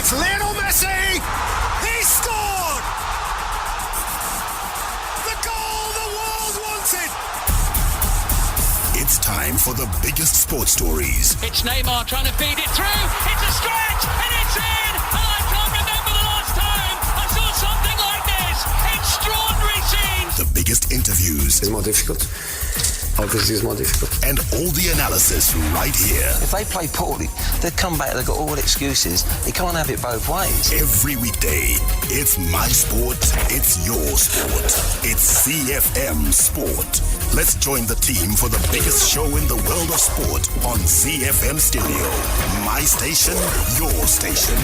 It's Lionel Messi! He scored! The goal the world wanted! It's time for the biggest sports stories. It's Neymar trying to feed it through. It's a stretch and it's in. And I can't remember the last time I saw something like this. Extraordinary scenes. The biggest interviews. It's more difficult. Obviously, it's more difficult. And all the analysis right here. If they play poorly, they come back, they've got all the excuses. They can't have it both ways. Every weekday, it's my sport, it's your sport. It's ZiFM Sport. Let's join the team for the biggest show in the world of sport on ZiFM Stereo. My station, your station.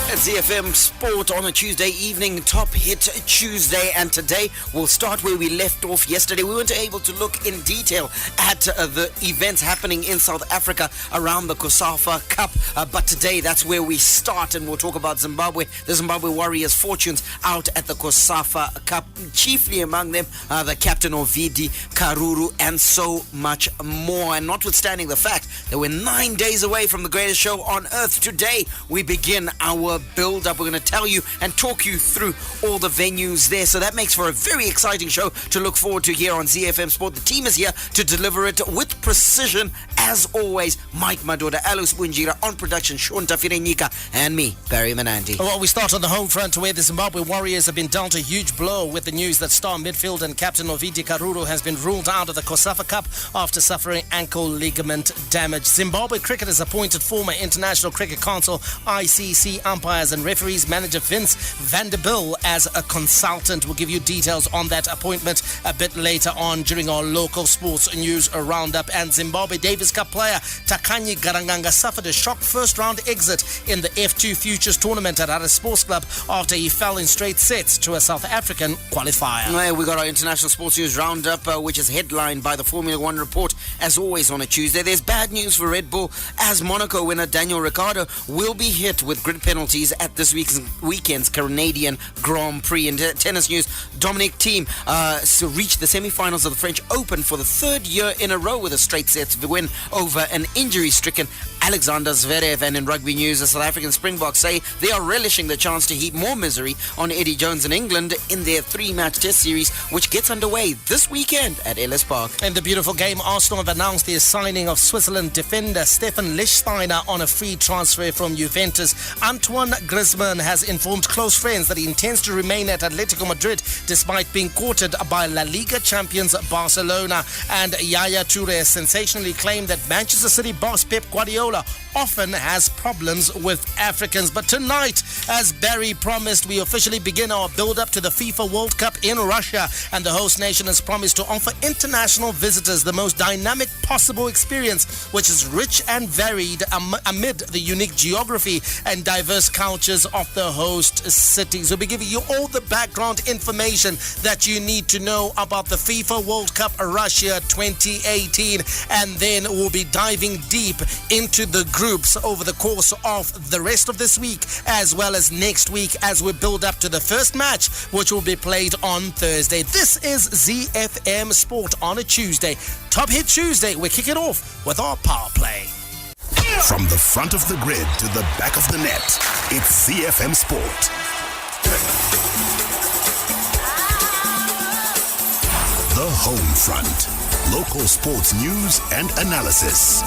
At ZiFM Sport on a Tuesday evening, Top Hit Tuesday, and today we'll start where we left off yesterday. We weren't able to look in detail at the events happening in South Africa around the COSAFA Cup, but today that's where we start, and we'll talk about Zimbabwe, the Zimbabwe Warriors' fortunes out at the COSAFA Cup, chiefly among them the captain Ovidy Karuru, and so much more. And notwithstanding the fact that we're 9 days away from the greatest show on earth, today we begin our build-up. We're going to tell you and talk you through all the venues there. So that makes for a very exciting show to look forward to here on ZiFM Sport. The team is here to deliver it with precision. As always, Mike Madoda, Alus Bunjira on production, Sean Tafirenyika, and me, Barry Manandi. Well, we start on the home front where the Zimbabwe Warriors have been dealt a huge blow with the news that star midfield and captain Ovidy Karuru has been ruled out of the COSAFA Cup after suffering ankle ligament damage. Zimbabwe Cricket has appointed former International Cricket Council ICC umpires and referees manager Vince Vanderbilt as a consultant. We'll give you details on that appointment a bit later on during our local sports news roundup. And Zimbabwe Davis Cup player Takanyi Garanganga suffered a shock first round exit in the F2 Futures tournament at Harare Sports Club after he fell in straight sets to a South African qualifier. Well, we got our international sports news roundup, which is headlined by the Formula One report, as always on a Tuesday. There's bad news for Red Bull, as Monaco winner Daniel Ricciardo will be hit with grid penalties at this weekend's Canadian Grand Prix. In tennis news, Dominic Thiem reached the semi-finals of the French Open for the third year in a row with a straight sets win over an injury-stricken Alexander Zverev. And in rugby news, the South African Springboks say they are relishing the chance to heap more misery on Eddie Jones and England in their three-match test series, which gets underway this weekend at Ellis Park. In the beautiful game, Arsenal have announced the signing of Switzerland defender Stefan Lichtsteiner on a free transfer from Juventus. Antoine Griezmann has informed close friends that he intends to remain at Atletico Madrid despite being courted by La Liga champions Barcelona. And Yaya Toure has sensationally claimed that Manchester City boss Pep Guardiola often has problems with Africans. But tonight, as Barry promised, we officially begin our build-up to the FIFA World Cup in Russia, and the host nation has promised to offer international visitors the most dynamic possible experience, which is rich and varied amid the unique geography and diverse cultures of the host cities. We'll be giving you all the background information that you need to know about the FIFA World Cup Russia 2018, and then we'll be diving deep into the groups over the course of the rest of this week as well as next week as we build up to the first match, which will be played on Thursday. This is ZiFM Sport on a Tuesday. Top Hit Tuesday. We kick it off with our power play. From the front of the grid to the back of the net, it's ZiFM Sport. The home front. Local sports news and analysis.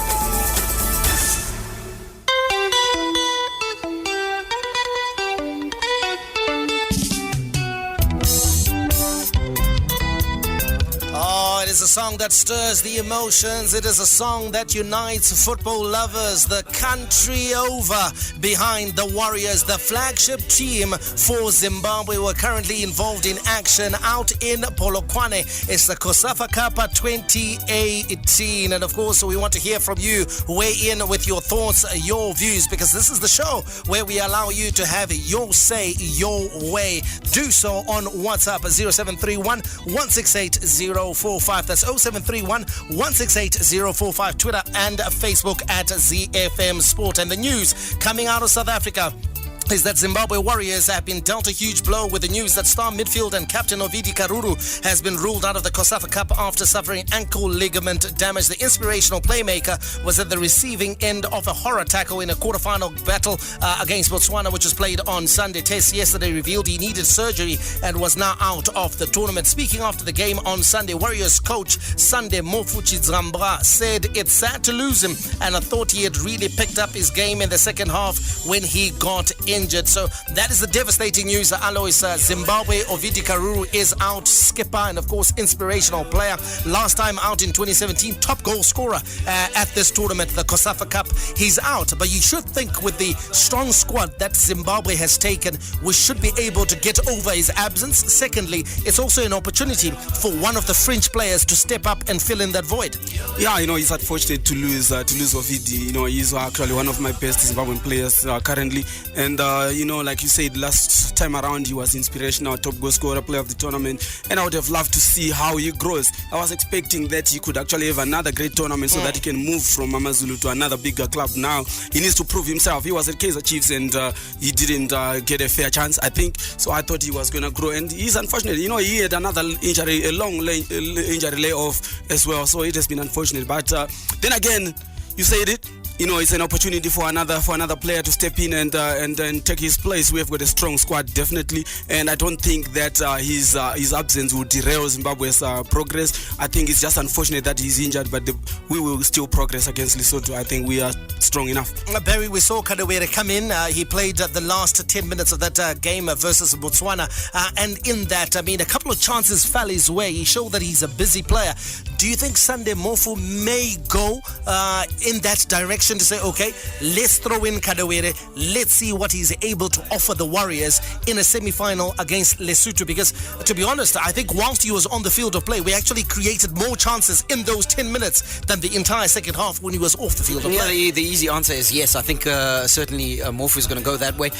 It is a song that stirs the emotions. It is a song that unites football lovers the country over behind the Warriors, the flagship team for Zimbabwe. We're currently involved in action out in Polokwane. It's the COSAFA Cup 2018. And of course, we want to hear from you. Weigh in with your thoughts, your views, because this is the show where we allow you to have your say, your way. Do so on WhatsApp 0731 168 045. That's 0731 168 045. Twitter and Facebook at ZiFM Sport. And the news coming out of South Africa. is that Zimbabwe Warriors have been dealt a huge blow with the news that star midfield and captain Ovidy Karuru has been ruled out of the COSAFA Cup after suffering ankle ligament damage. The inspirational playmaker was at the receiving end of a horror tackle in a quarterfinal battle against Botswana, which was played on Sunday. Tests yesterday revealed he needed surgery and was now out of the tournament. Speaking after the game on Sunday, Warriors coach Sunday Mofuchi Zambra said it's sad to lose him, and I thought he had really picked up his game in the second half when he got injured. So that is the devastating news. Alois, Zimbabwe, Ovidy Karuru is out, skipper and of course inspirational player. Last time out in 2017, top goal scorer at this tournament, the COSAFA Cup. He's out, but you should think with the strong squad that Zimbabwe has taken, we should be able to get over his absence. Secondly, it's also an opportunity for one of the French players to step up and fill in that void. Yeah, it's unfortunate to lose Ovidy. He's actually one of my best Zimbabwean players currently, and like you said, last time around he was inspirational, top goal scorer, player of the tournament, and I would have loved to see how he grows. I was expecting that he could actually have another great tournament so that he can move from Amazulu to another bigger club. Now he needs to prove himself. He was at Kaizer Chiefs and he didn't get a fair chance, I think. So I thought he was going to grow, and he's unfortunate. He had another injury, a long injury layoff as well. So it has been unfortunate. But then again, you said it. It's an opportunity for another player to step in and take his place. We have got a strong squad, definitely, and I don't think that his absence will derail Zimbabwe's progress. I think it's just unfortunate that he's injured, but we will still progress against Lesotho. I think we are strong enough. Barry, we saw Kadewere come in. He played the last 10 minutes of that game versus Botswana, and in that, a couple of chances fell his way. He showed that he's a busy player. Do you think Sunday Mofu may go in that direction to say, okay, let's throw in Kadewere, let's see what he's able to offer the Warriors in a semi-final against Lesotho? Because to be honest, I think whilst he was on the field of play, we actually created more chances in those 10 minutes than the entire second half when he was off the field of play. Yeah, the easy answer is yes. I think certainly Mofu is going to go that way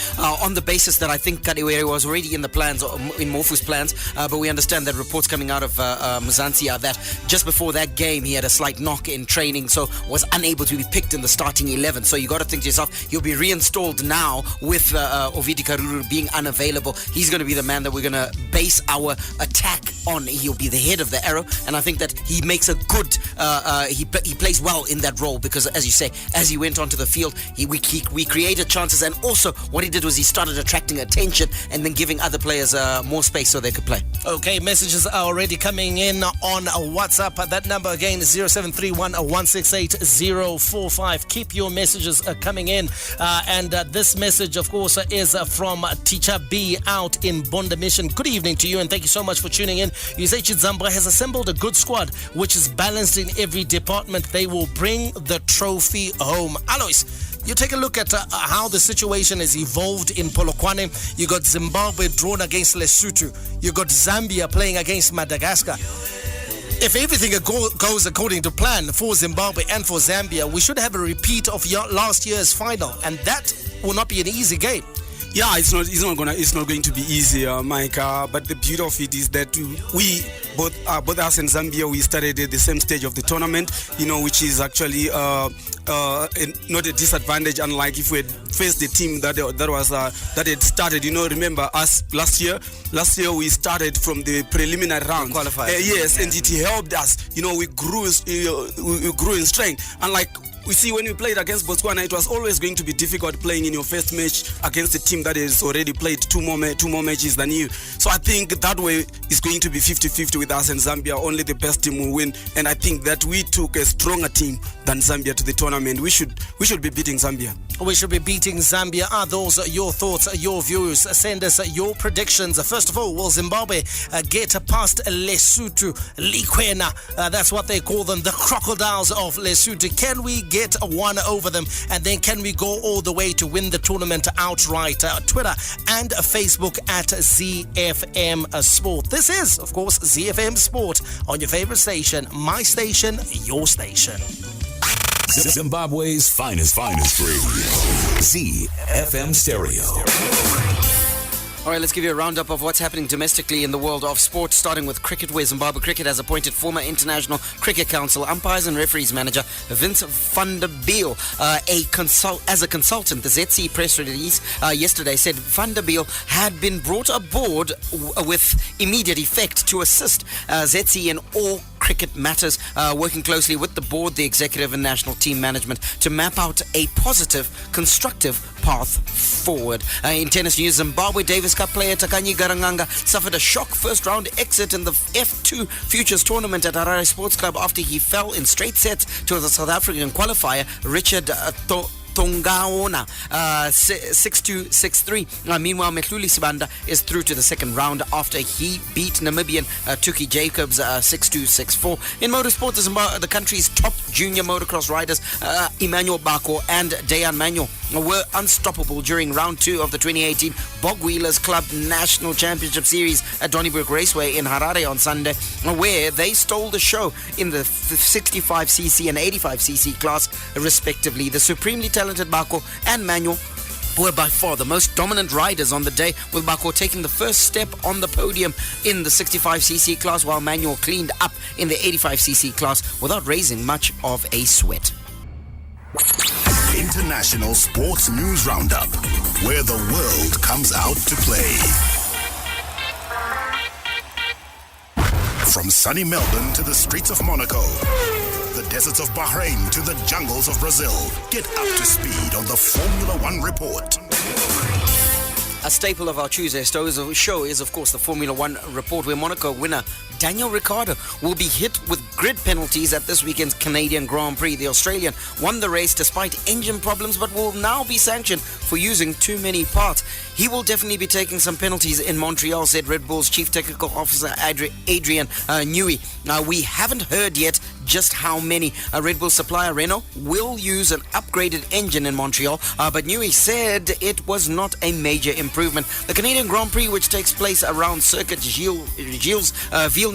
on the basis that I think Kadewere was already in the plans, in Mofu's plans, but we understand that reports coming out of Mzansi are that just before that game he had a slight knock in training, so was unable to be picked in the starting 11. So you got to think to yourself, he'll be reinstalled now with Ovidy Karuru being unavailable. He's going to be the man that we're going to base our attack on. He'll be the head of the arrow, and I think that he makes a good he plays well in that role, because as you say, as he went onto the field, we created chances, and also what he did was he started attracting attention and then giving other players more space so they could play. Okay, messages are already coming in on WhatsApp. That number again is 0731 168 045. Keep your messages coming in. And this message, of course, is from Teacher B out in Bonda Mission. Good evening to you, and thank you so much for tuning in. You say Chidzambra has assembled a good squad, which is balanced in every department. They will bring the trophy home. Alois, you take a look at how the situation has evolved in Polokwane. You got Zimbabwe drawn against Lesotho. You got Zambia playing against Madagascar. If everything goes according to plan for Zimbabwe and for Zambia, we should have a repeat of last year's final, and that will not be an easy game. Yeah, it's not going to be easy, Mike. But the beauty of it is that we both us and Zambia, we started at the same stage of the tournament, which is actually not a disadvantage. Unlike if we had faced the team that had started. Remember us last year. Last year we started from the preliminary round. Yes, yeah. And it helped us. We grew in strength. Unlike we see when we played against Botswana, it was always going to be difficult playing in your first match against a team that has already played two more matches than you. So I think that way is going to be 50-50 with us and Zambia. Only the best team will win, and I think that we took a stronger team than Zambia to the tournament. We should be beating Zambia. We should be beating Zambia. Are those your thoughts, your views? Send us your predictions. First of all, will Zimbabwe get past Lesotho? Likwena, that's what they call them, the crocodiles of Lesotho. Can we get one over them? And then can we go all the way to win the tournament outright? Twitter and Facebook at ZiFM Sport. This is, of course, ZiFM Sport on your favorite station, my station, your station. Zimbabwe's finest radio. ZiFM Stereo. All right, let's give you a roundup of what's happening domestically in the world of sport, starting with cricket, where Zimbabwe Cricket has appointed former International Cricket Council umpires and referees manager Vince van der Bijl as a consultant. The ZC press release yesterday said Van der Bijl had been brought aboard with immediate effect to assist ZC in all cricket matters, working closely with the board, the executive and national team management to map out a positive, constructive path forward. In tennis news, Zimbabwe Davis Cup player Takanyi Garanganga suffered a shock first-round exit in the F2 Futures tournament at Harare Sports Club after he fell in straight sets to the South African qualifier Richard Tongaona 6-2, 6-3. Meanwhile, Mehluli Sibanda is through to the second round after he beat Namibian Tuki Jacobs 6-2, 6-4. In motorsport, the country's top junior motocross riders Emmanuel Bako and Dayan Manuel were unstoppable during round 2 of the 2018 Bog Wheelers Club National Championship Series at Donnybrook Raceway in Harare on Sunday, where they stole the show in the 65cc and 85cc class respectively. The supremely talented Bako and Manuel were by far the most dominant riders on the day, with Bako taking the first step on the podium in the 65cc class, while Manuel cleaned up in the 85cc class without raising much of a sweat. International Sports News Roundup, where the world comes out to play. From sunny Melbourne to the streets of Monaco, the deserts of Bahrain to the jungles of Brazil, get up to speed on the Formula One report. A staple of our Tuesday show is, of course, the Formula One report, where Monaco winner Daniel Ricciardo will be hit with grid penalties at this weekend's Canadian Grand Prix. The Australian won the race despite engine problems, but will now be sanctioned for using too many parts. He will definitely be taking some penalties in Montreal, said Red Bull's Chief Technical Officer Adrian Newey. We haven't heard yet just how many. Red Bull supplier Renault will use an upgraded engine in Montreal, but Newey said it was not a major improvement. The Canadian Grand Prix, which takes place around Circuit Gilles Villeneuve,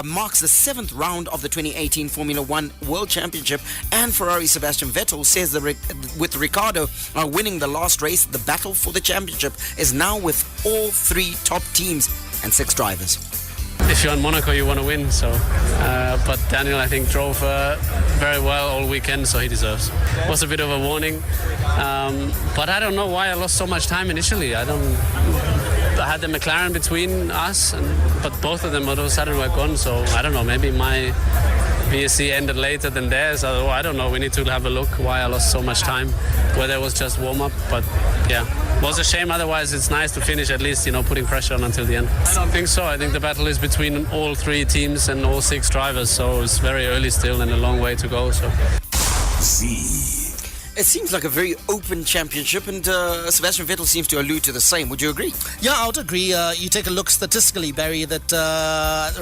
marks the 7th round of the 2018 Formula One World Championship, and Ferrari Sebastian Vettel says with Ricciardo winning the last race, the battle for the championship is now with all 3 top teams and 6 drivers. If you're in Monaco, you want to win. So, but Daniel, I think, drove very well all weekend, so he deserves. It was a bit of a warning, but I don't know why I lost so much time initially. I had the McLaren between us, but both of them all of a sudden were gone. So I don't know. Maybe my VSC ended later than theirs. I don't know. We need to have a look why I lost so much time, whether it was just warm up. But yeah, it was a shame. Otherwise, it's nice to finish at least, putting pressure on until the end. I don't think so. I think the battle is between all 3 teams and all 6 drivers. So it's very early still and a long way to go. So. It seems like a very open championship, and Sebastian Vettel seems to allude to the same. Would you agree? Yeah, I would agree. You take a look statistically, Barry, that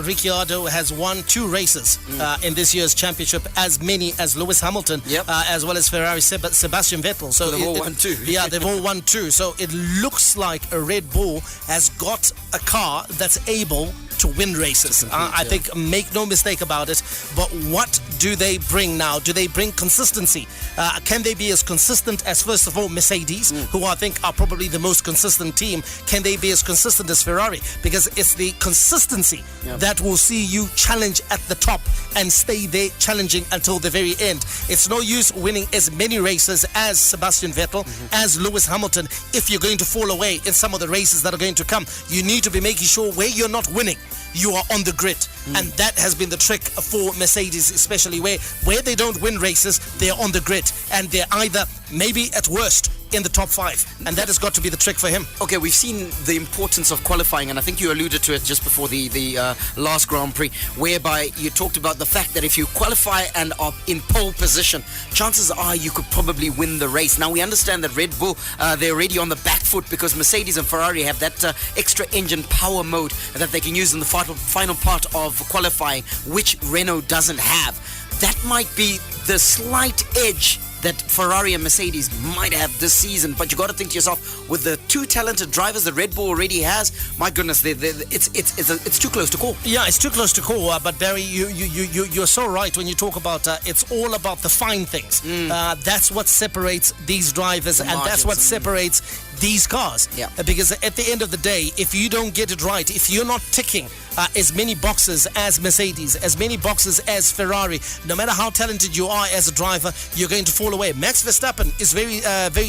Ricciardo has won 2 races in this year's championship, as many as Lewis Hamilton, as well as Ferrari Sebastian Vettel. So they've all won 2. Yeah, they've all won 2. So it looks like a Red Bull has got a car that's able to win races. I think, make no mistake about it. But what do they bring now? Do they bring consistency? Can they be as consistent as, first of all, Mercedes, who I think are probably the most consistent team? Can they be as consistent as Ferrari? Because it's the consistency that will see you challenge at the top and stay there challenging until the very end. It's no use winning as many races as Sebastian Vettel, as Lewis Hamilton, if you're going to fall away in some of the races that are going to come. You need to be making sure where you're not winning, you are on the grid. And that has been the trick for Mercedes, especially where they don't win races, they're on the grid, and they're either maybe at worst in the top 5, and that has got to be the trick for him. Okay, we've seen the importance of qualifying, and I think you alluded to it just before the last Grand Prix, whereby you talked about the fact that if you qualify and are in pole position, chances are you could probably win the race. Now, we understand that Red Bull, they're already on the back foot because Mercedes and Ferrari have that extra engine power mode that they can use in the final part of qualifying, which Renault doesn't have. That might be the slight edge that Ferrari and Mercedes might have this season. But you got to think to yourself, with the 2 talented drivers that Red Bull already has, my goodness, it's too close to call. Yeah, it's too close to call. But Barry, you're so right when you talk about it's all about the fine things. That's what separates these drivers, and that's what separates these cars. Yeah. Because at the end of the day, if you don't get it right, if you're not ticking as many boxes as Mercedes, as many boxes as Ferrari, no matter how talented you are as a driver, you're going to fall away. Max Verstappen is very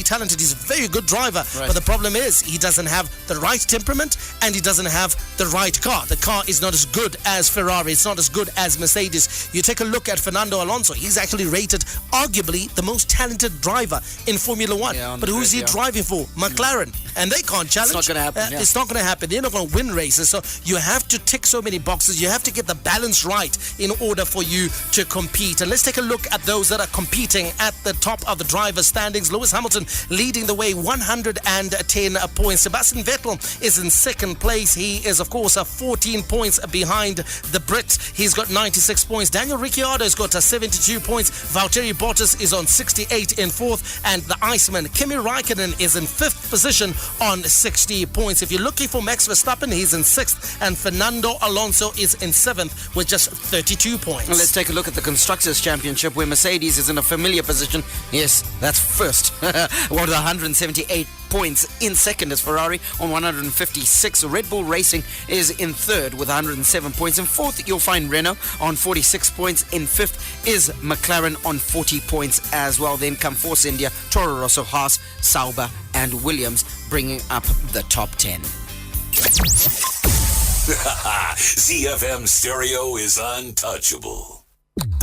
talented. He's a very good driver. Right. But the problem is he doesn't have the right temperament and he doesn't have the right car. The car is not as good as Ferrari. It's not as good as Mercedes. You take a look at Fernando Alonso. He's actually rated arguably the most talented driver in Formula One. Yeah, but who's he driving for? McLaren. And they can't challenge. It's not going to happen. It's not going to happen. They're not going to win races. So you have to tick so many boxes. You have to get the balance right in order for you to compete. And let's take a look at those that are competing at the top of the driver's standings. Lewis Hamilton leading the way, 110 points. Sebastian Vettel is in second place. He is, of course, 14 points behind the Brit. He's got 96 points. Daniel Ricciardo has got 72 points. Valtteri Bottas is on 68 in fourth. And the Iceman, Kimi Raikkonen, is in fifth position on 60 points. If you're looking for Max Verstappen, he's in sixth. And Fernando Alonso is in seventh with just 32 points. Let's take a look at the Constructors' Championship, where Mercedes is in a familiar position. Yes, that's first. With 178 points. In second is Ferrari on 156. Red Bull Racing is in third with 107 points. In fourth, you'll find Renault on 46 points. In fifth is McLaren on 40 points as well. Then come Force India, Toro Rosso, Haas, Sauber and Williams, bringing up the top 10. ZiFM Stereo is untouchable.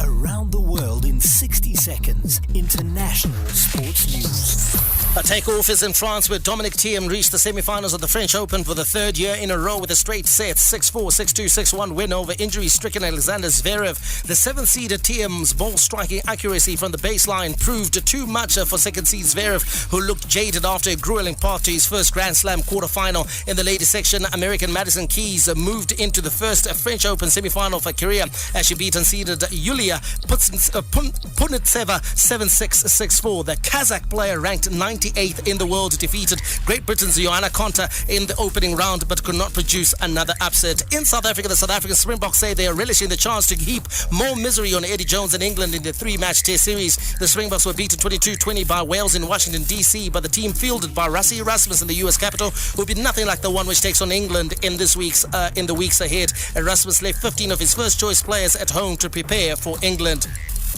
Around the world in 60 seconds. International sports news. A takeoff is in France, where Dominic Thiem reached the semi-finals of the French Open for the third year in a row with a straight set 6-4, 6-2, 6-1 win over injury-stricken Alexander Zverev. The seven-seeder Thiem's ball-striking accuracy from the baseline proved too much for second-seed Zverev, who looked jaded after a grueling path to his first Grand Slam quarterfinal. In the ladies section, American Madison Keys moved into the first French Open semi-final for Korea as she beat unseeded Yulia Punitseva 7-6, 6-4. The Kazakh player ranked 98th in the world defeated Great Britain's Johanna Konta in the opening round but could not produce another upset. In South Africa, the South African Springboks say they are relishing the chance to heap more misery on Eddie Jones and England in the three-match test series. The Springboks were beaten 22-20 by Wales in Washington, D.C., but the team fielded by Rassie Erasmus in the U.S. capital will be nothing like the one which takes on England in the weeks ahead. Erasmus left 15 of his first-choice players at home to prepare for England.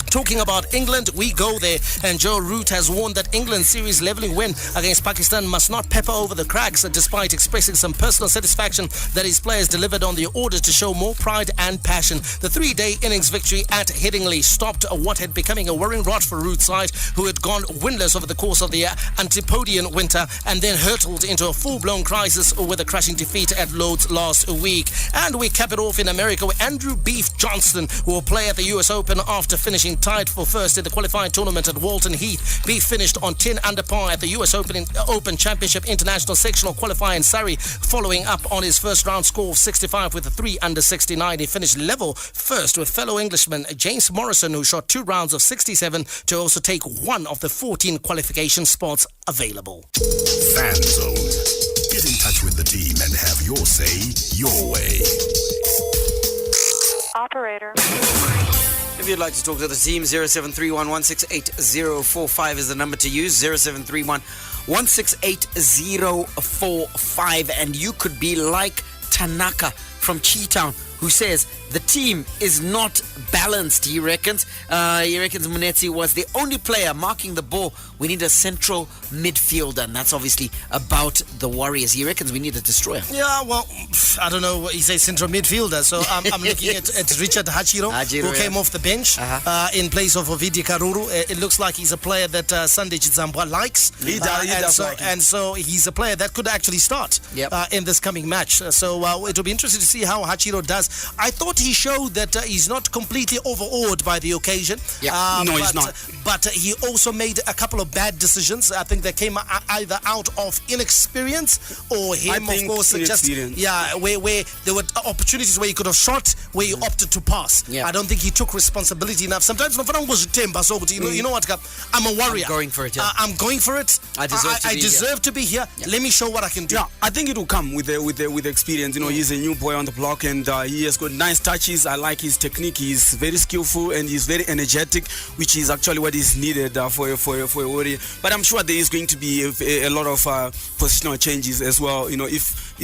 Talking about England, we go there, and Joe Root has warned that England's series levelling win against Pakistan must not pepper over the cracks, despite expressing some personal satisfaction that his players delivered on the order to show more pride and passion. The three-day innings victory at Headingley stopped what had becoming a worrying rot for Root's side, who had gone winless over the course of the Antipodean winter and then hurtled into a full-blown crisis with a crushing defeat at Lord's last week. And we cap it off in America with Andrew Beef Johnston, who will play at the US Open after finishing tied for first in the qualifying tournament at Walton Heath. Beef finished on 10 under par at the US Open Championship International Sectional Qualifying in Surrey, following up on his first round score of 65 with a 3 under 69. He finished level first with fellow Englishman James Morrison, who shot 2 rounds of 67 to also take one of the 14 qualification spots available. Fan Zone. Get in touch with the team and have your say your way. Operator. If you'd like to talk to the team, 0731-168-045 is the number to use. 0731-168-045. And you could be like Tanaka from Cheetown, who says the team is not balanced, he reckons. Munetsi was the only player marking the ball. We need a central midfielder, and that's obviously about the Warriors. He reckons we need a destroyer. Yeah, well, I don't know. He says central midfielder, so I'm looking at Richard Hachiro, who came off the bench in place of Ovidy Karuru. It looks like he's a player that Sunday Chizambwa likes. He does like him. And so he's a player that could actually start in this coming match. So it'll be interesting to see how Hachiro does. I thought he showed that he's not completely overawed by the occasion. He's not. But he also made a couple of bad decisions. I think they came either out of inexperience or him, of course, just where there were opportunities where he could have shot, where he opted to pass. I don't think he took responsibility enough. Sometimes you know what, I'm a warrior. I'm going for it. I'm going for it. I deserve to be here. Let me show what I can do. Yeah, I think it will come with the experience. You know, he's a new boy on the block, and he has got nice touches. I like his technique. He's very skillful and he's very energetic, which is actually what is needed for a Warrior. But I'm sure there is going to be a lot of positional changes as well. You know, if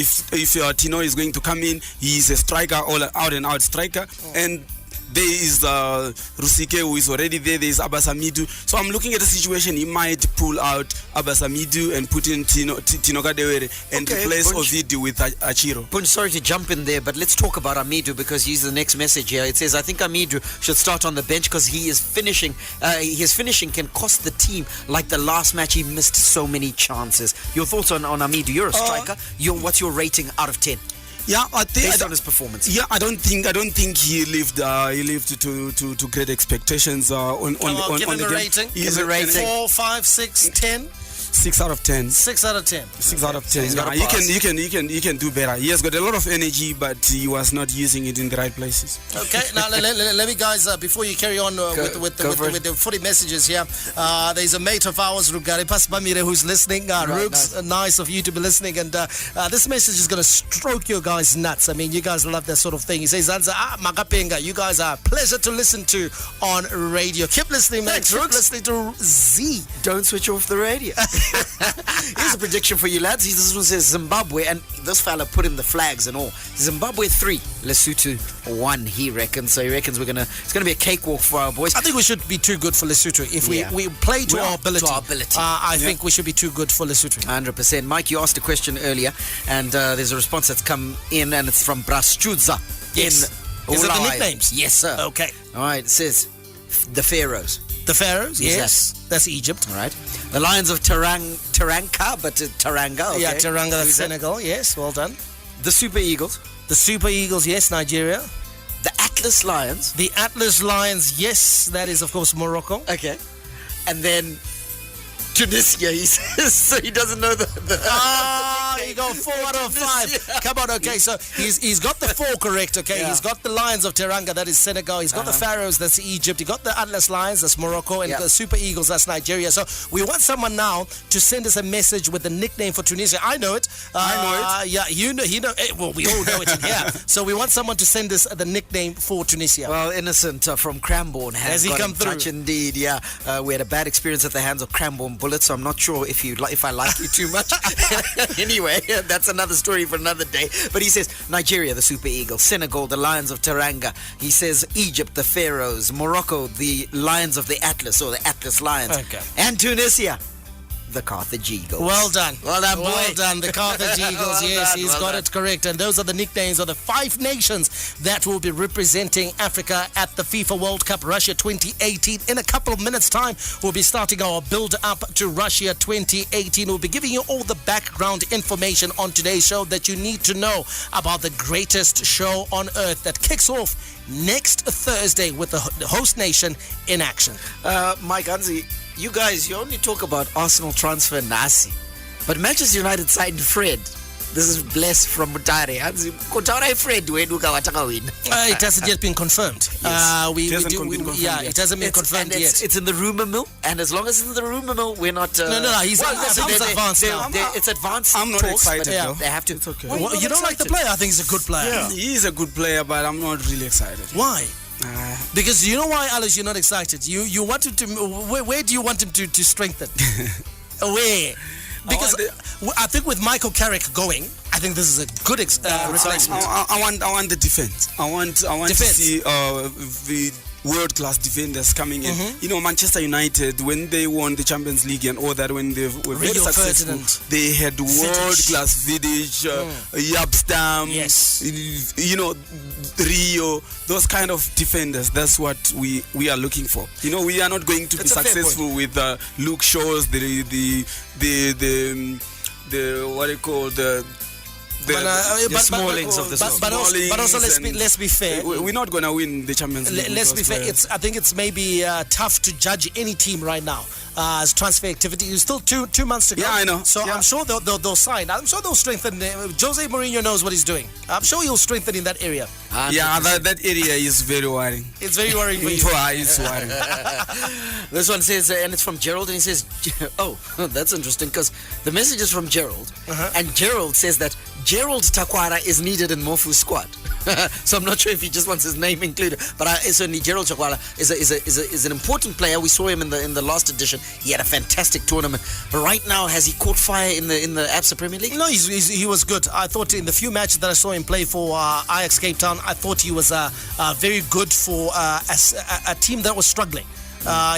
Tino is going to come in, he is a striker, all out and out striker, and there is Rusike, who is already there. There is Abasamidu. So I'm looking at a situation. He might pull out Abasamidu and put in Tino Kadewere and replace Ovidy with Achiro. Punch, sorry to jump in there, but let's talk about Amidu because he's the next message here. It says, I think Amidu should start on the bench because he is finishing. His finishing can cost the team like the last match. He missed so many chances. Your thoughts on Amidu? You're a striker. What's your rating out of 10? Yeah, I think based on his performance. Yeah, I don't think he lived to great expectations on give him the a game. rating. Give him a rating. 4, 5, 6, 10. 6 out of 10. 6 out of 10. 6 out of 10. he's got a Yeah, pass. he can do better. He has got a lot of energy, but he was not using it in the right places. Okay, now let me guys, before you carry on with the footy messages here, there's a mate of ours, Rugare Pasbamire, who's listening. Rugs, nice of you to be listening, and this message is going to stroke your guys' nuts. I mean, you guys love that sort of thing. He says, Zanza, Magapenga, you guys are a pleasure to listen to on radio. Keep listening, man. Keep listening to Z. Don't switch off the radio. Here's a prediction for you lads. This one says Zimbabwe, and this fella put in the flags and all. Zimbabwe 3, Lesotho 1, he reckons. So he reckons it's gonna be a cakewalk for our boys. I think we should be too good for Lesotho. If we play to our ability, I think we should be too good for Lesotho. 100%. Mike, you asked a question earlier, and there's a response that's come in, and it's from Braschuza. Yes. Is it the nicknames? Yes, sir. Okay. All right. It says the Pharaohs. The Pharaohs? Yes. Exactly. That's Egypt. All right. The Lions of Taranka, but Taranga. Okay. Yeah, Taranga, that's Who's that? Senegal. Yes, well done. The Super Eagles. The Super Eagles, yes, Nigeria. The Atlas Lions. The Atlas Lions, yes, that is, of course, Morocco. Okay. And then Tunisia, he says, so he doesn't know the You go 4 out of 5. Come on, okay, so he's got the 4 correct, okay? Yeah. He's got the Lions of Teranga, that is Senegal. He's got the Pharaohs, that's Egypt. He got the Atlas Lions, that's Morocco. And the Super Eagles, that's Nigeria. So we want someone now to send us a message with the nickname for Tunisia. I know it. I know it. Yeah, you know. Well, we all know it in here. So we want someone to send us the nickname for Tunisia. Well, Innocent from Cranbourne has he got come in through? touch indeed. Yeah, we had a bad experience at the hands of Cranbourne Bullets, so I'm not sure if I like you too much. Anyway, that's another story for another day. But he says Nigeria, the Super Eagles; Senegal, the Lions of Teranga. He says Egypt, the Pharaohs; Morocco, the Lions of the Atlas, or the Atlas Lions; and Tunisia, the Carthage Eagles. Well done. Well done, boy. Well done. The Carthage Eagles, Well yes, done, he's well got done. it correct. And those are the nicknames of the 5 nations that will be representing Africa at the FIFA World Cup Russia 2018. In a couple of minutes' time, we'll be starting our build-up to Russia 2018. We'll be giving you all the background information on today's show that you need to know about the greatest show on earth that kicks off next Thursday with the host nation in action. Mike Anzi, you guys, you only talk about Arsenal transfer Nasi, but Manchester United signed Fred. This is Bless from Mutare. Anzi, Kotara Fred weduka wataka win. It hasn't yet been confirmed. It hasn't been confirmed yet. It hasn't been confirmed yet. It's in the rumor mill, and as long as it's in the rumor mill, we're not. No. He's advanced now. It's advanced. I'm not talks, excited, but though. They have to. It's okay. Well, you don't like the player? I think he's a good player. Yeah. He is a good player, but I'm not really excited. Why? Because you know why, Alice, you're not excited? You want him to... Where do you want him to strengthen? Where? Because I think with Michael Carrick going, I think this is a good replacement. I want the defense. I want to see the world-class defenders coming in. You know, Manchester United, when they won the Champions League and all that, when they were very Rio successful, Ferdinand. they had world-class Vidic, Yapstam, Yes. you know, Rio, those kind of defenders. That's what we are looking for. You know, we are not going to That's be a fair successful with Luke Shaw's, the what do you call the Smallings of the world. But also let's be fair. We're not going to win the Champions League. Let's be fair. I think it's maybe tough to judge any team right now as transfer activity. It's still two months to go. Yeah, I know. So I'm sure they'll sign. I'm sure they'll strengthen. Jose Mourinho knows what he's doing. I'm sure he'll strengthen in that area. Yeah, that area is very worrying. It's very worrying for you. It's worrying. This one says, and it's from Gerald, and he says, oh, that's interesting, because the message is from Gerald, and Gerald says that Gerald Takwara is needed in Mofu's squad. So I'm not sure if he just wants his name included, but certainly Gerald Takwara is an important player. We saw him in the last edition. He had a fantastic tournament, but right now, has he caught fire in the Absa Premier League? No, he was good. I thought in the few matches that I saw him play for Ajax Cape Town, I thought he was very good for a team that was struggling.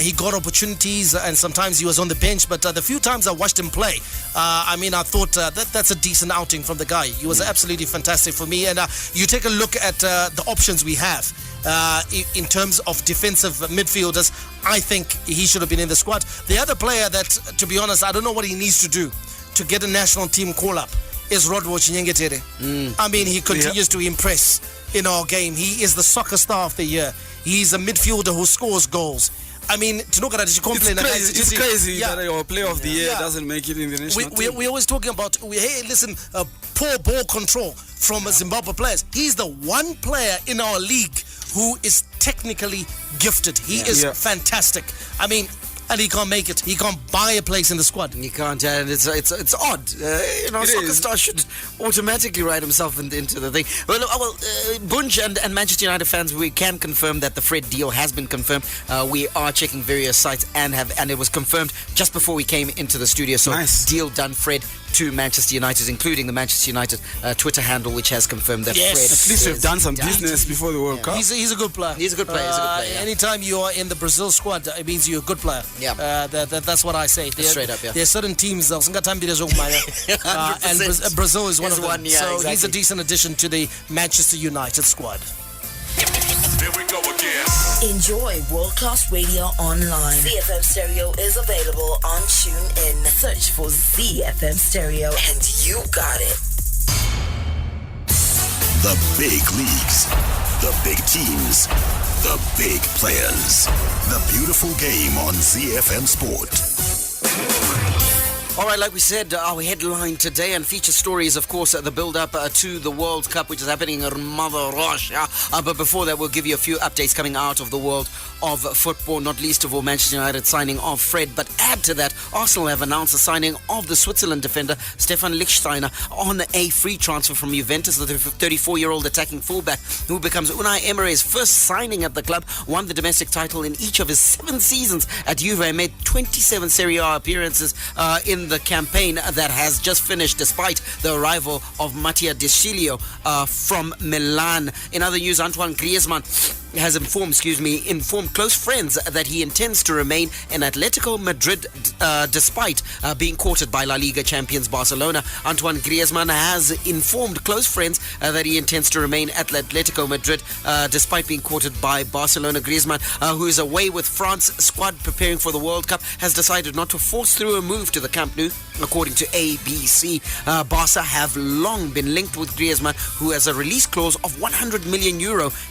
He got opportunities and sometimes he was on the bench, but the few times I watched him play, I thought that's a decent outing from the guy. He was absolutely fantastic for me. And you take a look at the options we have in terms of defensive midfielders, I think he should have been in the squad. The other player that, to be honest, I don't know what he needs to do to get a national team call-up is Rodwo Chinyengetere. He continues to impress in our game. He is the soccer star of the year. He's a midfielder who scores goals. It's crazy that your player of the year doesn't make it in the national team. We're always talking about, poor ball control from Zimbabwe players. He's the one player in our league who is technically gifted. He is fantastic. And he can't make it. He can't buy a place in the squad. He can't, and it's odd. Soccer star should automatically write himself into the thing. Well, Bunj and Manchester United fans, we can confirm that the Fred deal has been confirmed. We are checking various sites and it was confirmed just before we came into the studio. So nice. Deal done, Fred, to Manchester United, including the Manchester United Twitter handle, which has confirmed that Fred. At least we've done some business before the World Cup. He's a good player. He's a good player. Anytime you are in the Brazil squad, it means you're a good player. Yeah. That's what I say. Straight up, yeah. There are certain teams, and Brazil is one of them. Yeah, so exactly. He's a decent addition to the Manchester United squad. Here we go again. Enjoy world-class radio online. ZiFM Stereo is available on TuneIn. Search for ZiFM Stereo and you got it. The big leagues, the big teams, the big players. The beautiful game on ZiFM Sport. All right, like we said, our headline today and feature story is, of course, the build-up to the World Cup, which is happening in Mother Russia. But before that, we'll give you a few updates coming out of the world of football, not least of all Manchester United signing of Fred. But add to that, Arsenal have announced the signing of the Switzerland defender Stefan Lichtsteiner on a free transfer from Juventus. The 34-year-old attacking fullback who becomes Unai Emery's first signing at the club, won the domestic title in each of his 7 seasons at Juve and made 27 Serie A appearances in the campaign that has just finished despite the arrival of Mattia De Sciglio from Milan. In other news, Antoine Griezmann has informed close friends that he intends to remain in Atletico Madrid despite being courted by La Liga champions Barcelona. Antoine Griezmann has informed close friends that he intends to remain at Atletico Madrid despite being courted by Barcelona. Griezmann, who is away with France squad preparing for the World Cup, has decided not to force through a move to the Camp Nou, according to ABC. Barca have long been linked with Griezmann, who has a release clause of €100 million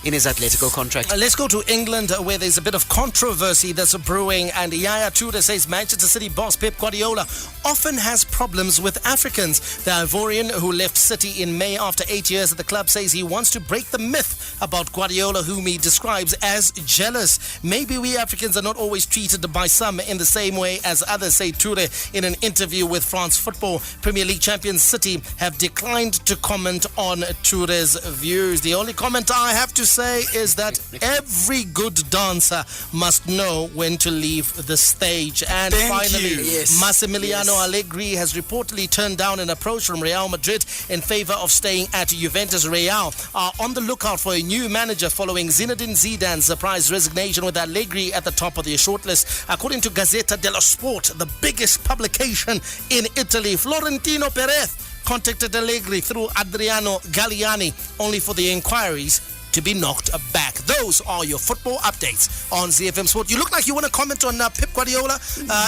in his Atletico contract. Let's go to England, where there's a bit of controversy that's brewing, and Yaya Toure says Manchester City boss Pep Guardiola often has problems with Africans. The Ivorian, who left City in May after 8 years at the club, says he wants to break the myth about Guardiola, whom he describes as jealous. Maybe we Africans are not always treated by some in the same way as others, say Toure in an interview with France Football. Premier League champions City have declined to comment on Toure's views. The only comment I have to say is that every good dancer must know when to leave the stage. And finally, Massimiliano Allegri has reportedly turned down an approach from Real Madrid in favor of staying at Juventus. Real are on the lookout for a new manager following Zinedine Zidane's surprise resignation, with Allegri at the top of their shortlist. According to Gazzetta dello Sport, the biggest publication in Italy, Florentino Perez contacted Allegri through Adriano Galliani, only for the inquiries to be knocked back. Those are your football updates on ZiFM Sport. You look like you want to comment on Pep Guardiola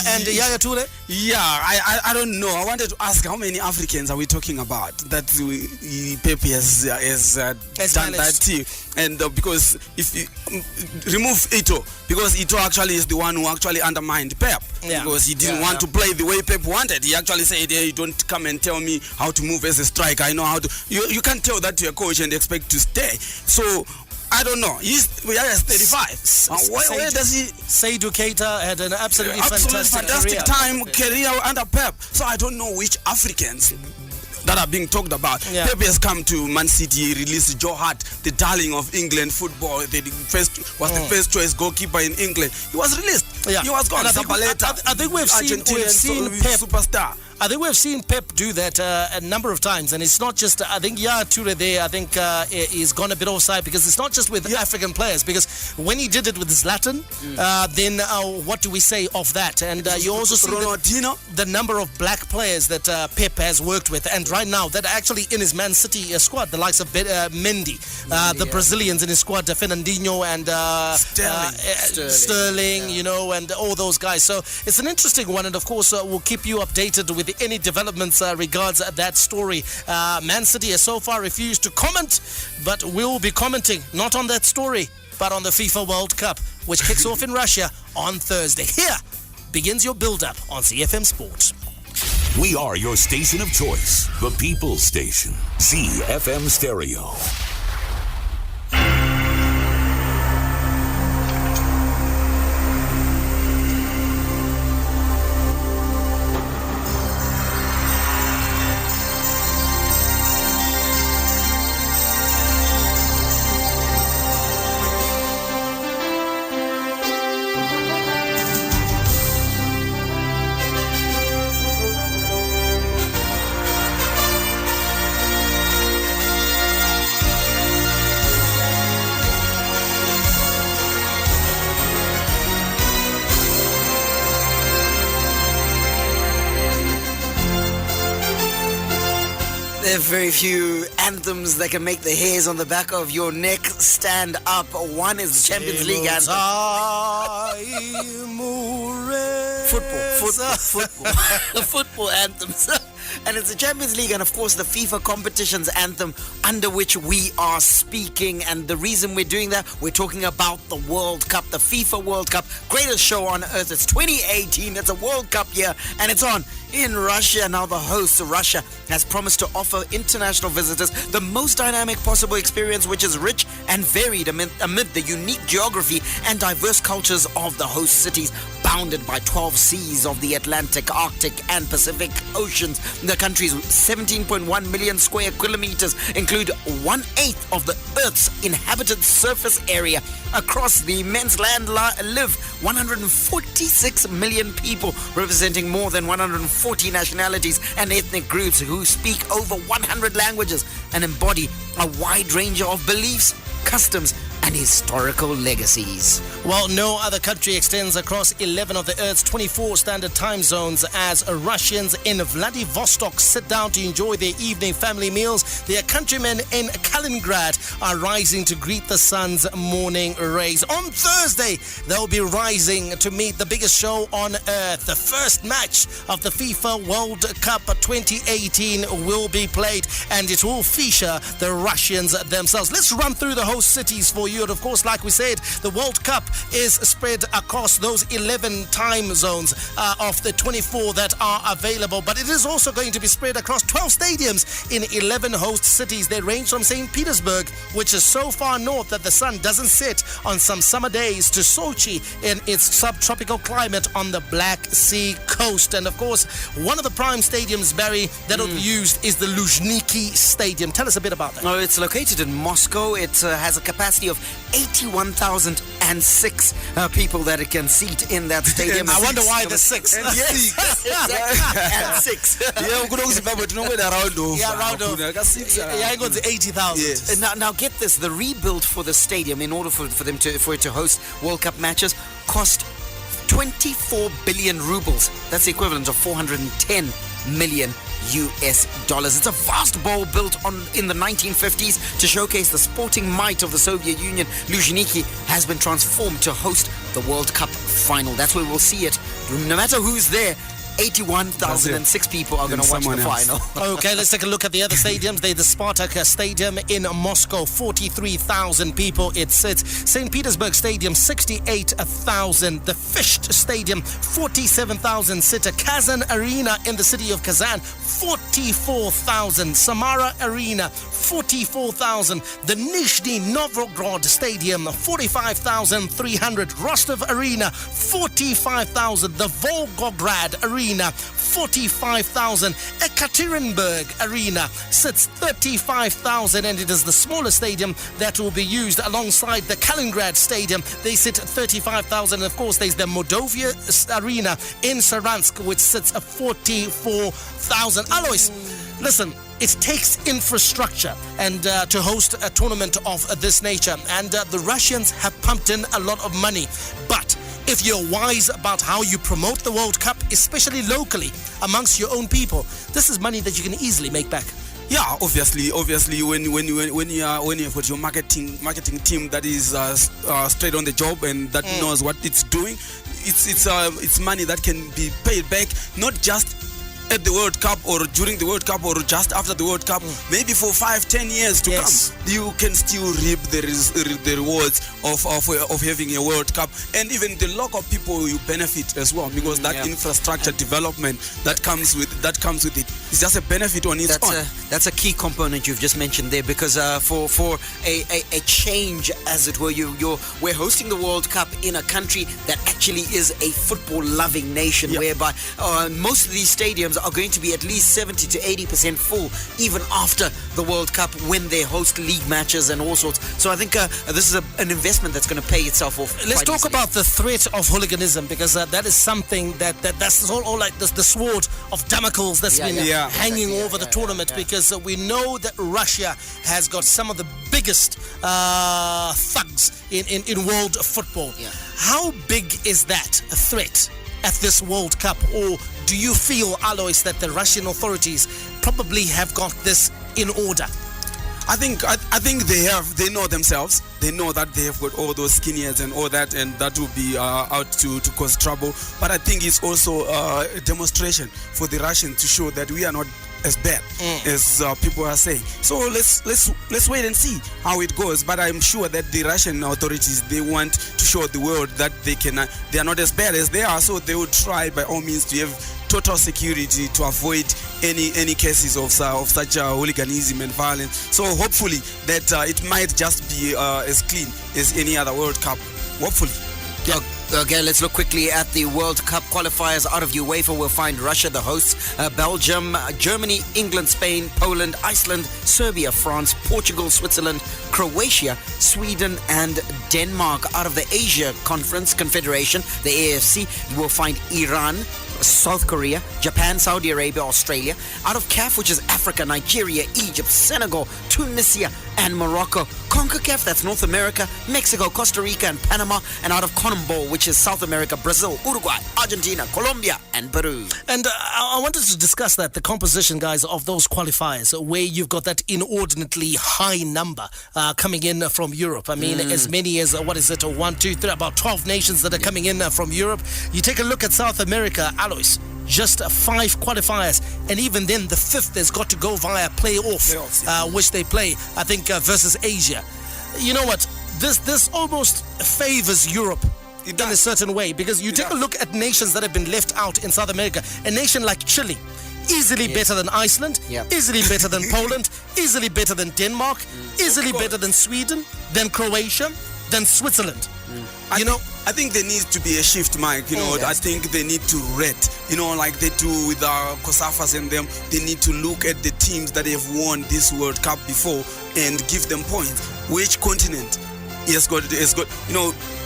and Yaya Toure. Yeah, I don't know. I wanted to ask, how many Africans are we talking about that Pep has done managed that team? And because if you remove Ito, because Ito actually is the one who actually undermined Pep, because he didn't want to play the way Pep wanted. He actually said, hey, don't come and tell me how to move as a striker. I know how to. You can't tell that to your coach and expect to stay. So I don't know. He's 35. Where does he? Seydou Keita had an absolutely fantastic career under Pep. So I don't know which Africans that are being talked about. Pep has come to Man City, he released Joe Hart, the darling of England football. The first choice goalkeeper in England. He was released. He was gone. I think we've seen Pep superstar. I think we've seen Pep do that a number of times, and it's not just. I think Toure there. I think he's gone a bit offside because it's not just with African players. Because when he did it with Zlatan, then what do we say of that? And you also see the number of black players that Pep has worked with, and right now that are actually in his Man City squad, the likes of Mendy, the Brazilians in his squad, Fernandinho and Sterling, you know, and all those guys. So it's an interesting one, and of course we'll keep you updated with any developments regards that story. Man City has so far refused to comment, but we'll be commenting not on that story, but on the FIFA World Cup, which kicks off in Russia on Thursday. Here begins your build-up on ZiFM Sport. We are your station of choice, the People's Station, ZiFM Stereo. There are very few anthems that can make the hairs on the back of your neck stand up. One is the Champions League anthem. Football anthems. And it's the Champions League and, of course, the FIFA competitions anthem under which we are speaking. And the reason we're doing that, we're talking about the World Cup, the FIFA World Cup, greatest show on earth. It's 2018. It's a World Cup year, and it's on in Russia. Now the host, Russia, has promised to offer international visitors the most dynamic possible experience, which is rich and varied amid the unique geography and diverse cultures of the host cities, bounded by 12 seas of the Atlantic, Arctic and Pacific Oceans. The country's 17.1 million square kilometers include 1/8 of the Earth's inhabited surface area. Across the immense land live 146 million people, representing more than 140 nationalities and ethnic groups who speak over 100 languages and embody a wide range of beliefs, customs and historical legacies. Well, no other country extends across 11 of the Earth's 24 standard time zones as Russians in Vladivostok sit down to enjoy their evening family meals. Their countrymen in Kaliningrad are rising to greet the sun's morning rays. On Thursday, they'll be rising to meet the biggest show on Earth. The first match of the FIFA World Cup 2018 will be played, and it will feature the Russians themselves. Let's run through the host cities for you. And of course, like we said, the World Cup is spread across those 11 time zones of the 24 that are available. But it is also going to be spread across 12 stadiums in 11 host cities. They range from St. Petersburg, which is so far north that the sun doesn't set on some summer days, to Sochi in its subtropical climate on the Black Sea coast. And of course, one of the prime stadiums, Barry, that will be used is the Luzhniki Stadium. Tell us a bit about that. Oh, it's located in Moscow. It has a capacity of 81,006 people that it can seat in that stadium. I wonder why the 6. Yes, exactly. And 6. I got the 80,000. Yes. Now get this: the rebuild for the stadium, in order for it to host World Cup matches, cost 24 billion rubles. That's the equivalent of 410 million US dollars. It's a vast bowl built in the 1950s to showcase the sporting might of the Soviet Union. Luzhniki has been transformed to host the World Cup final. That's where we'll see it. No matter who's there, 81,006 people are going to watch the final. Okay, let's take a look at the other stadiums. There's the Spartak Stadium in Moscow, 43,000 people it sits. St. Petersburg Stadium, 68,000. The Fisht Stadium, 47,000 sitter. Kazan Arena in the city of Kazan, 44,000. Samara Arena, 44,000. The Nizhny Novgorod Stadium, 45,300. Rostov Arena, 45,000. The Volgograd Arena, Arena, 45,000. Ekaterinburg Arena sits 35,000, and it is the smaller stadium that will be used alongside the Kaliningrad Stadium. They sit at 35,000. And of course, there's the Moldova Arena in Saransk, which sits at 44,000. Alois, listen, it takes infrastructure and to host a tournament of this nature. And the Russians have pumped in a lot of money. But if you're wise about how you promote the World Cup, especially locally amongst your own people, this is money that you can easily make back. Yeah, obviously, when you've got your marketing team that is straight on the job and that knows what it's doing, it's money that can be paid back, not just at the World Cup or during the World Cup or just after the World Cup. Maybe for 5-10 years to come, you can still reap the rewards of having a World Cup. And even the local people, you benefit as well, because that infrastructure development that comes with it is just a benefit on its own. That's a key component you've just mentioned there, because for a change, as it were, we're hosting the World Cup in a country that actually is a football-loving nation, whereby most of these stadiums are going to be at least 70 to 80% full even after the World Cup, when they host league matches and all sorts. So I think this is an investment that's going to pay itself off. Let's talk about the threat of hooliganism, because that is something that's all like the sword of Damocles that's been hanging over the tournament, because we know that Russia has got some of the biggest thugs in world football. How big is that a threat at this World Cup? Or do you feel, Alois, that the Russian authorities probably have got this in order? I think they know themselves. They know that they have got all those skinheads and all that, and that will be out to cause trouble. But I think it's also a demonstration for the Russians to show that we are not as bad as people are saying. So let's wait and see how it goes. But I'm sure that the Russian authorities, they want to show the world that they are not as bad as they are. So they will try by all means to have total security to avoid any cases of such hooliganism and violence. So hopefully that it might just be as clean as any other World Cup. Hopefully. Yeah. Okay, let's look quickly at the World Cup qualifiers. Out of UEFA, we'll find Russia, the hosts, Belgium, Germany, England, Spain, Poland, Iceland, Serbia, France, Portugal, Switzerland, Croatia, Sweden, and Denmark. Out of the Asia Conference Confederation, the AFC, we'll find Iran, South Korea, Japan, Saudi Arabia, Australia. Out of CAF, which is Africa, Nigeria, Egypt, Senegal, Tunisia, and Morocco. CONCACAF, that's North America, Mexico, Costa Rica, and Panama. And out of CONMEBOL, which is South America, Brazil, Uruguay, Argentina, Colombia, and Peru. And I wanted to discuss the composition, guys, of those qualifiers, where you've got that inordinately high number coming in from Europe. I mean, as many as, 1, 2, 3, about 12 nations that are coming in from Europe. You take a look at South America, Alois, just 5 qualifiers, and even then the 5th has got to go via playoff, which they play, I think, versus Asia. You know what? This almost favors Europe in a certain way, because you take a look at nations that have been left out in South America. A nation like Chile, easily better than Iceland, easily better than Poland, easily better than Denmark, easily better than Sweden, than Croatia, than Switzerland. I think there needs to be a shift, Mike. I think they need to rate, like they do with COSAFAs and them. They need to look at the teams that have won this World Cup before and give them points. Which continent has got,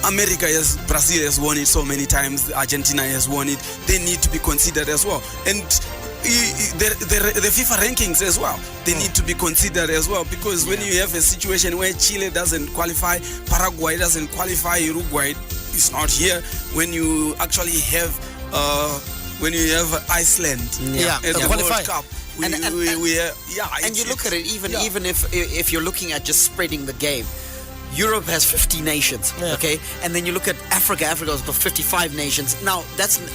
America, Brazil has won it so many times. Argentina has won it. They need to be considered as well. And the FIFA rankings as well, they need to be considered as well, because when you have a situation where Chile doesn't qualify, Paraguay doesn't qualify, Uruguay is not here, when you actually have Iceland at the World Cup, and you look at it, even if you're looking at just spreading the game, Europe has 50 nations, okay? And then you look at Africa has got 55 nations. Now,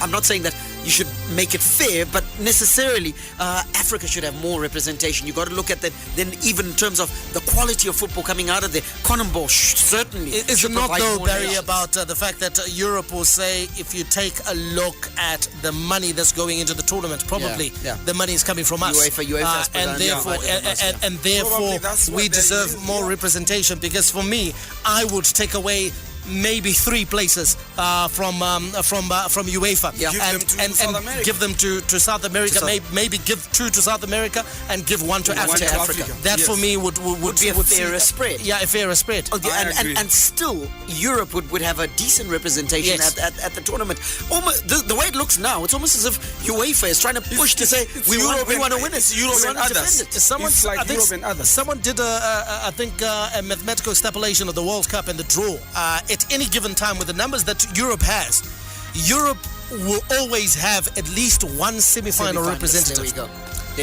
I'm not saying that you should make it fair, but necessarily Africa should have more representation. You got to look at that. Then even in terms of the quality of football coming out of there, CONMEBOL certainly is it not, though, Barry, about the fact that Europe will say, if you take a look at the money that's going into the tournament, probably the money is coming from us, UEFA and therefore we deserve more representation. Because for me, I would take away maybe 3 places from UEFA. Yeah. Give them to South America. Give them to South America. Maybe give 2 to South America and give 1 to Africa. That for me would be a fairer spread. Yeah, a fairer spread. Okay, and still Europe would have a decent representation at the tournament. Almost the way it looks now, it's almost as if UEFA is trying to push to say we want to win it. It's Europe and others. Someone did I think a mathematical extrapolation of the World Cup and the draw. At any given time, with the numbers that Europe has, Europe will always have at least 1 semi-final representative. There we go.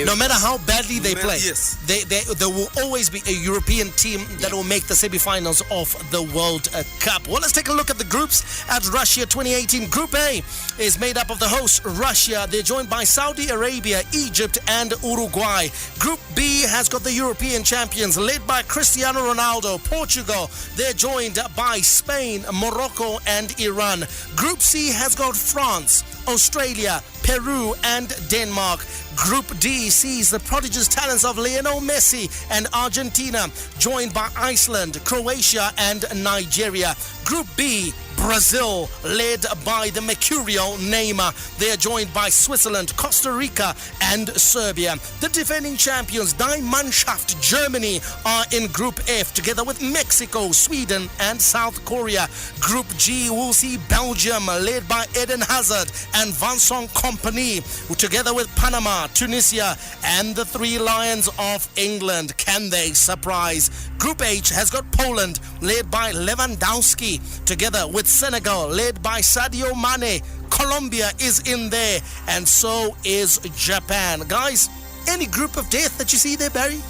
No matter how badly they play, yes. there will always be a European team that will make the semi-finals of the World Cup. Well, let's take a look at the groups at Russia 2018. Group A is made up of the host, Russia. They're joined by Saudi Arabia, Egypt, and Uruguay. Group B has got the European champions, led by Cristiano Ronaldo, Portugal. They're joined by Spain, Morocco, and Iran. Group C has got France, Australia, Peru, and Denmark. Group D sees the prodigious talents of Lionel Messi and Argentina, joined by Iceland, Croatia, and Nigeria. Group B, Brazil, led by the mercurial Neymar. They are joined by Switzerland, Costa Rica, and Serbia. The defending champions, Die Mannschaft, Germany, are in Group F, together with Mexico, Sweden, and South Korea. Group G will see Belgium, led by Eden Hazard and Vincent Kompany, together with Panama, Tunisia, and the 3 Lions of England. Can they surprise? Group H has got Poland, led by Lewandowski, together with Senegal, led by Sadio Mane. Colombia is in there, and so is Japan. Guys, any group of death that you see there, Barry?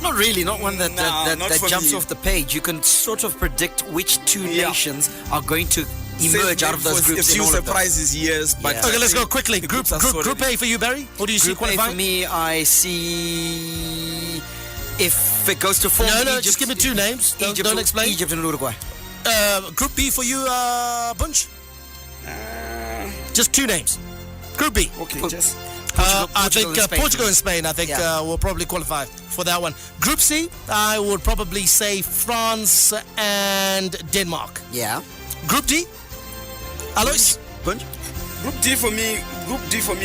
Not really, not one that jumps me. off the page. You can sort of predict which 2 nations are going to emerge out of those groups. A few surprises, yes. But okay, let's go quickly. Group A for you, Barry. What do you see qualifying? Group A for me, I see, if it goes to 4. No, Egypt, just give me 2 names. Don't explain. Egypt and Uruguay. Group B for you, Bunch? Just 2 names. Group B. Okay, just I think Portugal and Spain, I think, will probably qualify for that one. Group C, I would probably say France and Denmark. Yeah. Group D, Alois? Bunch? Group D for me,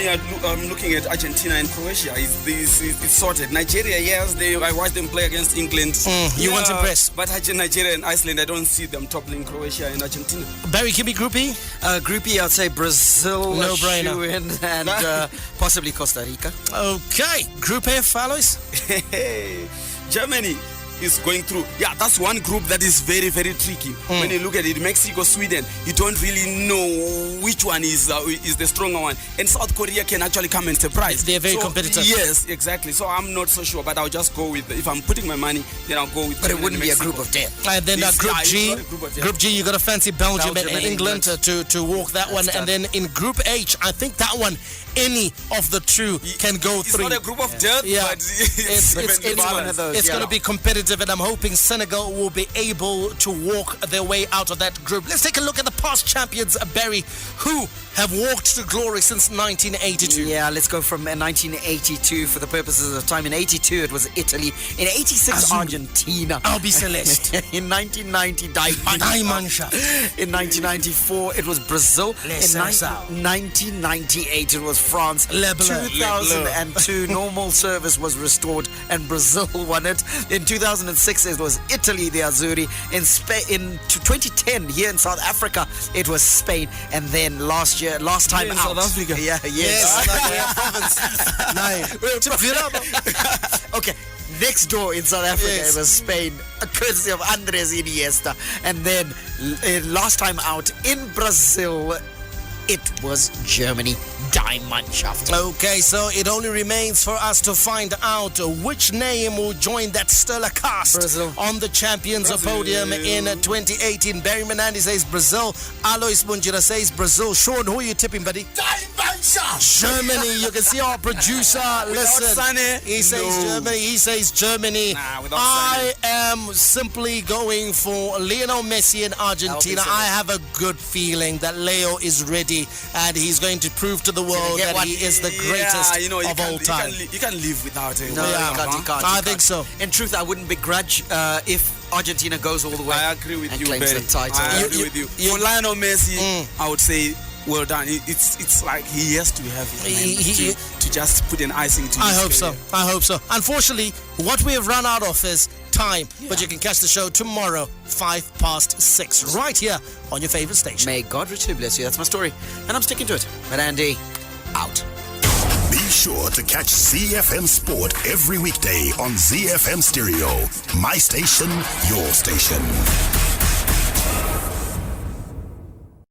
I'm looking at Argentina and Croatia. It's sorted. Nigeria, yes, I watched them play against England. You weren't impressed. But Nigeria and Iceland, I don't see them toppling Croatia and Argentina. Barry, give me Group E. Group E, I'd say Brazil, no brainer, and possibly Costa Rica. Okay. Group F, Alois? Germany is going through. Yeah, that's one group that is very, very tricky. When you look at it, Mexico, Sweden, you don't really know which one is the stronger one. And South Korea can actually come and surprise. They're very competitive. Yes, exactly. So I'm not so sure, but I'll just go with, if I'm putting my money, then I'll go with. But it wouldn't be a group of death. And then Group G, you got to fancy Belgium and England to walk that one. And then in Group H, I think that one, any of the 2 can go through. It's not a group of death, but it's one of those. It's going to be competitive, and I'm hoping Senegal will be able to walk their way out of that group. Let's take a look at the past champions, Barry, who have walked to glory since 1982. Yeah, let's go from 1982 for the purposes of time. In 82, it was Italy. In 86, Argentina. Albi Celeste. In 1990, Die Mannschaft. In 1994, it was Brazil. In 1998, it was France. 2002, normal service was restored and Brazil won it. In 2006, it was Italy, the Azzurri. In 2010, here in South Africa, it was Spain. And then last time out. South Africa. Yeah, yes. Okay. Next door in South Africa, it was Spain, courtesy of Andres Iniesta. And then last time out in Brazil, it was Germany. Die Mannschaft. Okay, so it only remains for us to find out which name will join that stellar cast on the champions podium in 2018. Barry Menandi says Brazil. Alois Munjira says Brazil. Sean, who are you tipping, buddy? Die Mannschaft. Germany. You can see our producer. Listen, he says Germany. He says Germany. I am simply going for Lionel Messi in Argentina. I have a good feeling that Leo is ready and he's going to prove to the world that he is the greatest of all time. You can live without it. No, you can't. I think so. In truth, I wouldn't begrudge if Argentina goes all the way. I agree with and you, claims Barry. the title. I agree with you. For Lionel Messi, I would say, well done. It's like he has to have it, to just put an icing to I his hope career. so. I hope so. Unfortunately, what we have run out of is time. But you can catch the show tomorrow, 6:05, right here on your favorite station. May God richly bless you. That's my story. And I'm sticking to it. But Andy, out. Be sure to catch ZiFM Sport every weekday on ZiFM Stereo. My station, your station.